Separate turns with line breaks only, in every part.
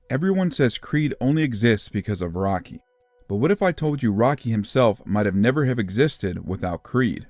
Everyone says Creed only exists because of Rocky. But what if I told you Rocky himself might have never have existed without Creed?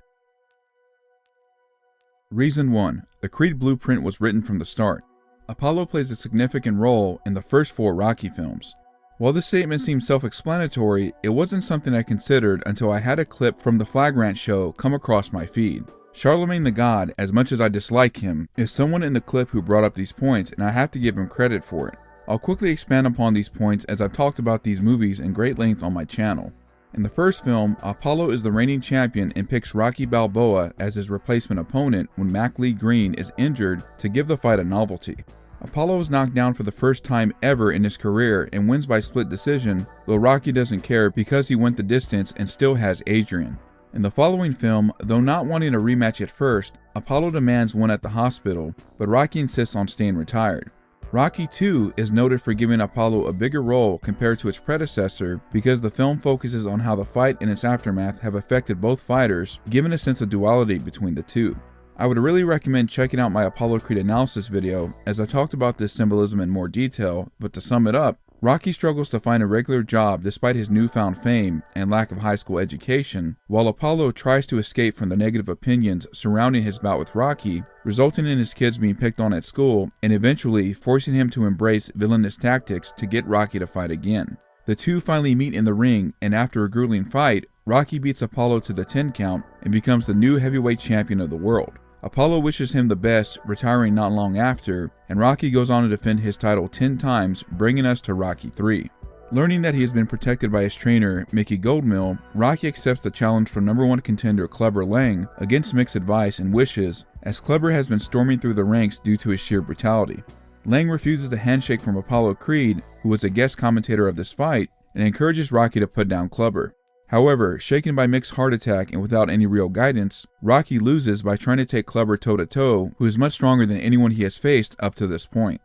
Reason 1. The Creed blueprint was written from the start. Apollo plays a significant role in the first 4 Rocky films. While this statement seems self-explanatory, it wasn't something I considered until I had a clip from the Flagrant show come across my feed. Charlemagne the God, as much as I dislike him, is someone in the clip who brought up these points, and I have to give him credit for it. I'll quickly expand upon these points as I've talked about these movies in great length on my channel. In the first film, Apollo is the reigning champion and picks Rocky Balboa as his replacement opponent when Mac Lee Green is injured to give the fight a novelty. Apollo is knocked down for the first time ever in his career and wins by split decision, though Rocky doesn't care because he went the distance and still has Adrian. In the following film, though not wanting a rematch at first, Apollo demands one at the hospital, but Rocky insists on staying retired. Rocky II is noted for giving Apollo a bigger role compared to its predecessor because the film focuses on how the fight and its aftermath have affected both fighters, giving a sense of duality between the two. I would really recommend checking out my Apollo Creed analysis video as I talked about this symbolism in more detail, but to sum it up, Rocky struggles to find a regular job despite his newfound fame and lack of high school education, while Apollo tries to escape from the negative opinions surrounding his bout with Rocky, resulting in his kids being picked on at school and eventually forcing him to embrace villainous tactics to get Rocky to fight again. The two finally meet in the ring, and after a grueling fight, Rocky beats Apollo to the 10 count and becomes the new heavyweight champion of the world. Apollo wishes him the best, retiring not long after, and Rocky goes on to defend his title 10 times, bringing us to Rocky III. Learning that he has been protected by his trainer, Mickey Goldmill, Rocky accepts the challenge from #1 contender Clubber Lang against Mick's advice and wishes, as Clubber has been storming through the ranks due to his sheer brutality. Lang refuses the handshake from Apollo Creed, who was a guest commentator of this fight, and encourages Rocky to put down Clubber. However, shaken by Mick's heart attack and without any real guidance, Rocky loses by trying to take Clubber toe-to-toe, who is much stronger than anyone he has faced up to this point.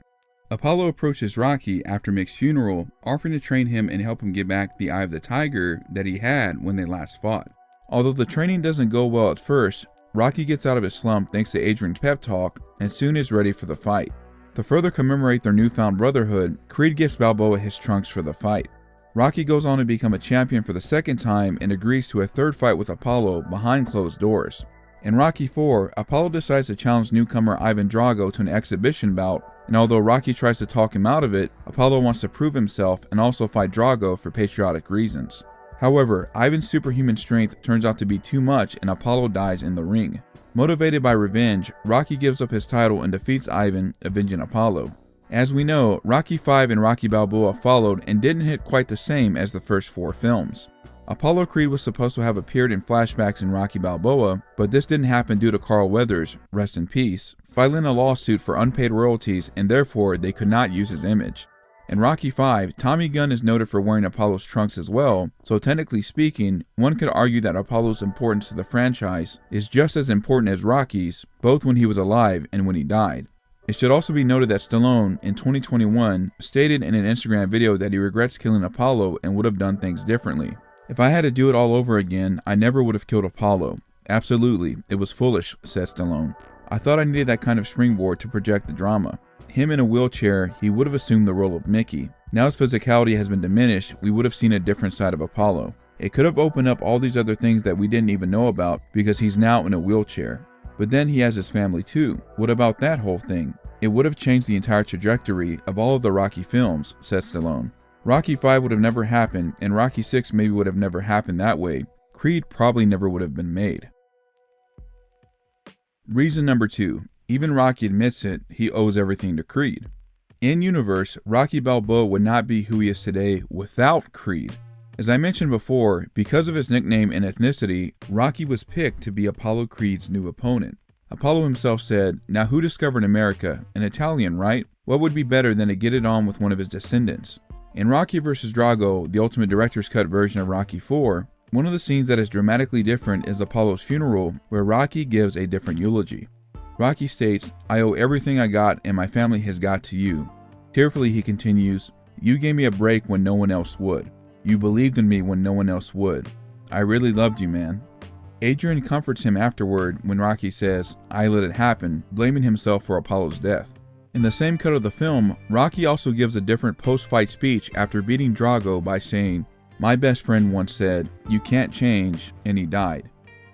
Apollo approaches Rocky after Mick's funeral, offering to train him and help him get back the eye of the tiger that he had when they last fought. Although the training doesn't go well at first, Rocky gets out of his slump thanks to Adrian's pep talk and soon is ready for the fight. To further commemorate their newfound brotherhood, Creed gives Balboa his trunks for the fight. Rocky goes on to become a champion for the 2nd time and agrees to a 3rd fight with Apollo behind closed doors. In Rocky IV, Apollo decides to challenge newcomer Ivan Drago to an exhibition bout, and although Rocky tries to talk him out of it, Apollo wants to prove himself and also fight Drago for patriotic reasons. However, Ivan's superhuman strength turns out to be too much and Apollo dies in the ring. Motivated by revenge, Rocky gives up his title and defeats Ivan, avenging Apollo. As we know, Rocky V and Rocky Balboa followed and didn't hit quite the same as the first 4 films. Apollo Creed was supposed to have appeared in flashbacks in Rocky Balboa, but this didn't happen due to Carl Weathers, rest in peace, filing a lawsuit for unpaid royalties and therefore they could not use his image. In Rocky V, Tommy Gunn is noted for wearing Apollo's trunks as well, so technically speaking, one could argue that Apollo's importance to the franchise is just as important as Rocky's, both when he was alive and when he died. It should also be noted that Stallone, in 2021, stated in an Instagram video that he regrets killing Apollo and would have done things differently. "If I had to do it all over again, I never would have killed Apollo. Absolutely, it was foolish," said Stallone. "I thought I needed that kind of springboard to project the drama. Him in a wheelchair, he would have assumed the role of Mickey. Now his physicality has been diminished, we would have seen a different side of Apollo. It could have opened up all these other things that we didn't even know about because he's now in a wheelchair. But then he has his family too. What about that whole thing? It would have changed the entire trajectory of all of the Rocky films," said Stallone. Rocky V would have never happened, and Rocky VI maybe would have never happened that way. Creed probably never would have been made. Reason number 2. Even Rocky admits it, he owes everything to Creed. In universe, Rocky Balboa would not be who he is today without Creed. As I mentioned before, because of his nickname and ethnicity, Rocky was picked to be Apollo Creed's new opponent. Apollo himself said, "Now who discovered America? An Italian, right? What would be better than to get it on with one of his descendants?" In Rocky vs. Drago, the ultimate director's cut version of Rocky IV, one of the scenes that is dramatically different is Apollo's funeral, where Rocky gives a different eulogy. Rocky states, "I owe everything I got and my family has got to you." Tearfully he continues, "You gave me a break when no one else would. You believed in me when no one else would. I really loved you, man." Adrian comforts him afterward when Rocky says, "I let it happen," blaming himself for Apollo's death. In the same cut of the film, Rocky also gives a different post-fight speech after beating Drago by saying, "My best friend once said, 'You can't change,' and he died."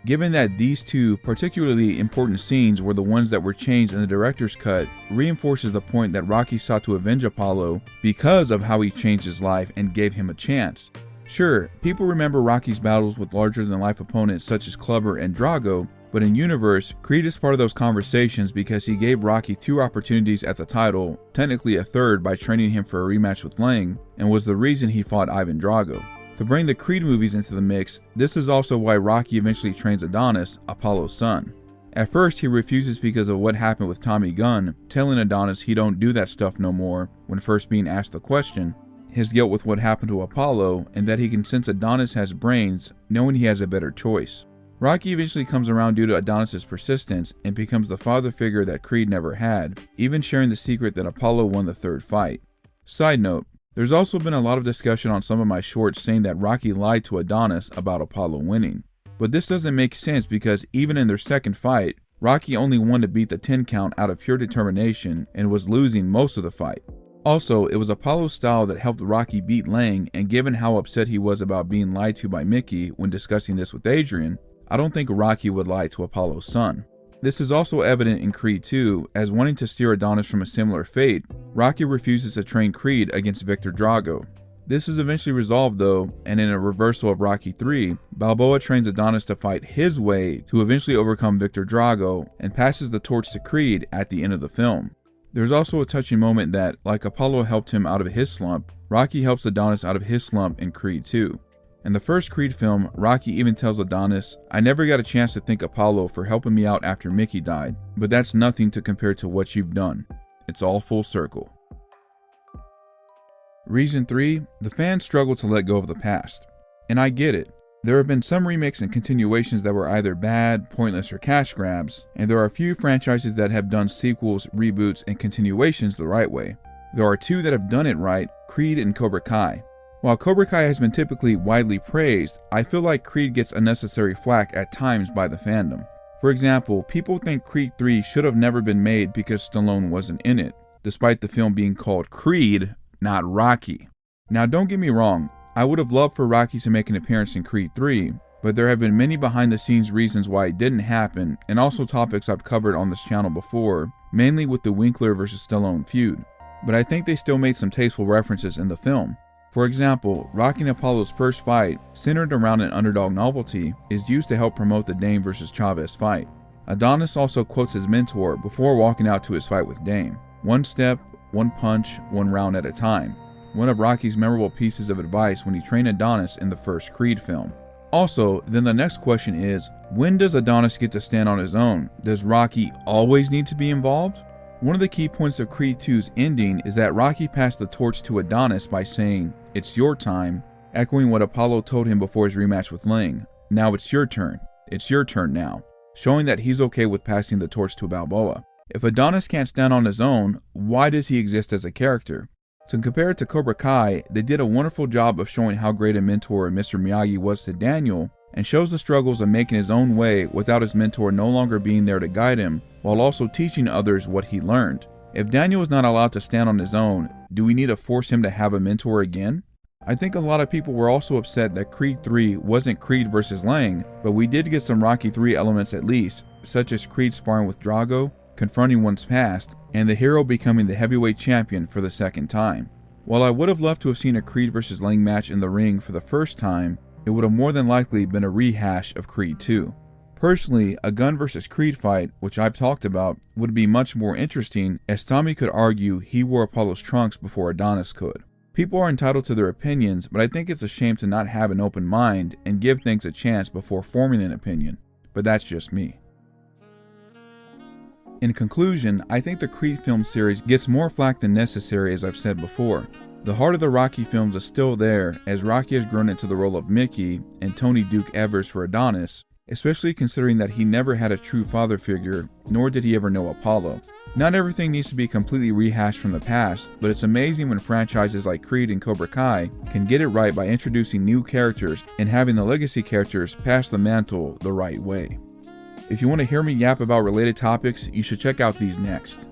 Given that these two particularly important scenes were the ones that were changed in the director's cut, reinforces the point that Rocky sought to avenge Apollo because of how he changed his life and gave him a chance. Sure, people remember Rocky's battles with larger-than-life opponents such as Clubber and Drago, but in universe, Creed is part of those conversations because he gave Rocky 2 opportunities at the title, technically a third by training him for a rematch with Lang, and was the reason he fought Ivan Drago. To bring the Creed movies into the mix, this is also why Rocky eventually trains Adonis, Apollo's son. At first, he refuses because of what happened with Tommy Gunn, telling Adonis he don't do that stuff no more when first being asked the question, his guilt with what happened to Apollo, and that he can sense Adonis has brains, knowing he has a better choice. Rocky eventually comes around due to Adonis' persistence and becomes the father figure that Creed never had, even sharing the secret that Apollo won the third fight. Side note, there's also been a lot of discussion on some of my shorts saying that Rocky lied to Adonis about Apollo winning. But this doesn't make sense because even in their second fight, Rocky only won to beat the 10 count out of pure determination and was losing most of the fight. Also, it was Apollo's style that helped Rocky beat Lang, and given how upset he was about being lied to by Mickey when discussing this with Adrian, I don't think Rocky would lie to Apollo's son. This is also evident in Creed 2, as wanting to steer Adonis from a similar fate, Rocky refuses to train Creed against Victor Drago. This is eventually resolved though, and in a reversal of Rocky 3, Balboa trains Adonis to fight his way to eventually overcome Victor Drago and passes the torch to Creed at the end of the film. There's also a touching moment that, like Apollo helped him out of his slump, Rocky helps Adonis out of his slump in Creed 2. In the first Creed film, Rocky even tells Adonis, "I never got a chance to thank Apollo for helping me out after Mickey died, but that's nothing to compare to what you've done. It's all full circle." Reason 3, the fans struggle to let go of the past. And I get it. There have been some remakes and continuations that were either bad, pointless, or cash grabs, and there are a few franchises that have done sequels, reboots, and continuations the right way. There are 2 that have done it right, Creed and Cobra Kai. While Cobra Kai has been typically widely praised, I feel like Creed gets unnecessary flack at times by the fandom. For example, people think Creed 3 should have never been made because Stallone wasn't in it, despite the film being called Creed, not Rocky. Now don't get me wrong, I would have loved for Rocky to make an appearance in Creed 3, but there have been many behind the scenes reasons why it didn't happen, and also topics I've covered on this channel before, mainly with the Winkler vs. Stallone feud. But I think they still made some tasteful references in the film. For example, Rocky and Apollo's first fight, centered around an underdog novelty, is used to help promote the Dame vs. Chavez fight. Adonis also quotes his mentor before walking out to his fight with Dame. "One step, one punch, one round at a time." One of Rocky's memorable pieces of advice when he trained Adonis in the first Creed film. Also, then the next question is, when does Adonis get to stand on his own? Does Rocky always need to be involved? One of the key points of Creed 2's ending is that Rocky passed the torch to Adonis by saying, "It's your time," echoing what Apollo told him before his rematch with Lang. "Now it's your turn. It's your turn now," showing that he's okay with passing the torch to Balboa. If Adonis can't stand on his own, why does he exist as a character? To compare it to Cobra Kai, they did a wonderful job of showing how great a mentor Mr. Miyagi was to Daniel, and shows the struggles of making his own way without his mentor no longer being there to guide him, while also teaching others what he learned. If Daniel is not allowed to stand on his own, do we need to force him to have a mentor again? I think a lot of people were also upset that Creed 3 wasn't Creed vs. Lang, but we did get some Rocky 3 elements at least, such as Creed sparring with Drago, confronting one's past, and the hero becoming the heavyweight champion for the second time. While I would have loved to have seen a Creed vs. Lang match in the ring for the first time, it would have more than likely been a rehash of Creed 2. Personally, a Gunn vs. Creed fight, which I've talked about, would be much more interesting, as Tommy could argue he wore Apollo's trunks before Adonis could. People are entitled to their opinions, but I think it's a shame to not have an open mind and give things a chance before forming an opinion. But that's just me. In conclusion, I think the Creed film series gets more flack than necessary, as I've said before. The heart of the Rocky films is still there, as Rocky has grown into the role of Mickey and Tony Duke Evers for Adonis, especially considering that he never had a true father figure, nor did he ever know Apollo. Not everything needs to be completely rehashed from the past, but it's amazing when franchises like Creed and Cobra Kai can get it right by introducing new characters and having the legacy characters pass the mantle the right way. If you want to hear me yap about related topics, you should check out these next.